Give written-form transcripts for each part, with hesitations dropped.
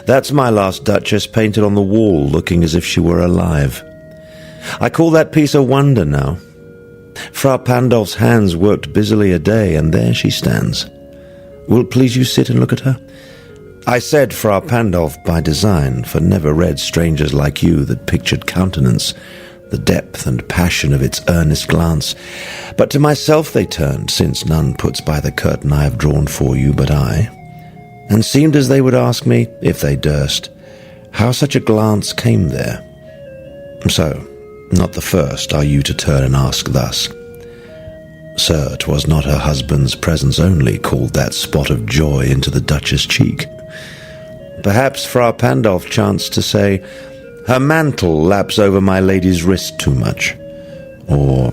That's my Last Duchess painted on the wall, looking as if she were alive. I call that piece a wonder now. Frau Pandolf's hands worked busily a day, and there she stands. Will it please you sit and look at her? I said Frau Pandolf by design, for never read strangers like you that pictured countenance, the depth and passion of its earnest glance. But to myself they turned, since none puts by the curtain I have drawn for you but I, and seemed as they would ask me, if they durst, how such a glance came there. So, not the first are you to turn and ask thus. Sir, 'twas not her husband's presence only called that spot of joy into the Duchess' cheek. Perhaps Frau Pandolf chanced to say, her mantle laps over my lady's wrist too much, or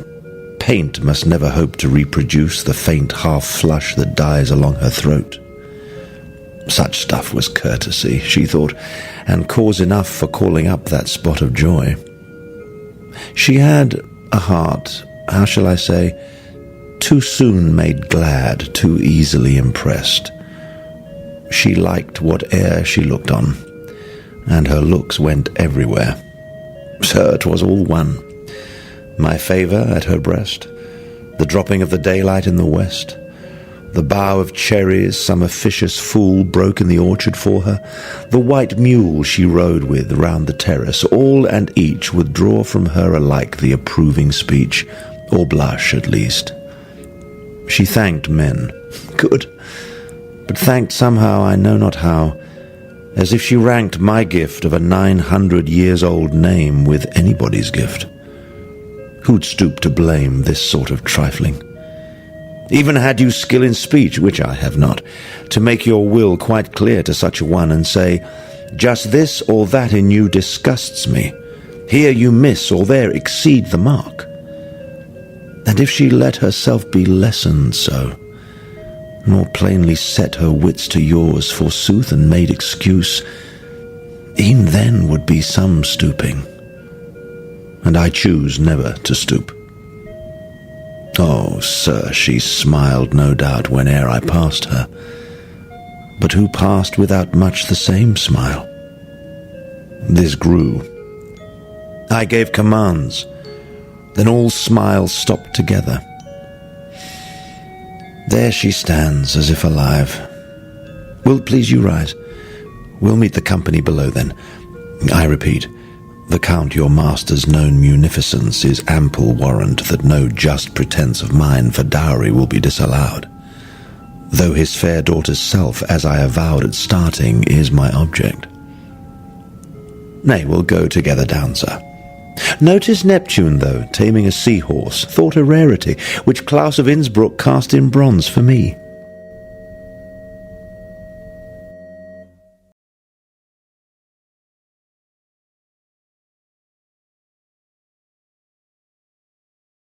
paint must never hope to reproduce the faint half-flush that dies along her throat. Such stuff was courtesy, she thought, and cause enough for calling up that spot of joy. She had a heart, how shall I say, too soon made glad, too easily impressed. She liked whate'er she looked on, and her looks went everywhere. Sir, 'twas all one. My favour at her breast, the dropping of the daylight in the west, the bough of cherries some officious fool broke in the orchard for her, the white mule she rode with round the terrace, all and each would draw from her alike the approving speech, or blush at least. She thanked men. Good. But thanked somehow, I know not how, as if she ranked my gift of a 900-years-old name with anybody's gift. Who'd stoop to blame this sort of trifling? Even had you skill in speech, which I have not, to make your will quite clear to such a one and say, just this or that in you disgusts me, here you miss or there exceed the mark. And if she let herself be lessoned so, nor plainly set her wits to yours forsooth and made excuse, e'en then would be some stooping, and I choose never to stoop. Oh, sir, she smiled no doubt whene'er I passed her, but who passed without much the same smile? This grew. I gave commands, then all smiles stopped together. There she stands, as if alive. Will't please you rise? We'll meet the company below then. I repeat, the Count your master's known munificence is ample warrant that no just pretence of mine for dowry will be disallowed, though his fair daughter's self, as I avowed at starting, is my object. Nay, we'll go together down, sir. Notice Neptune, though, taming a seahorse, thought a rarity, which Claus of Innsbruck cast in bronze for me.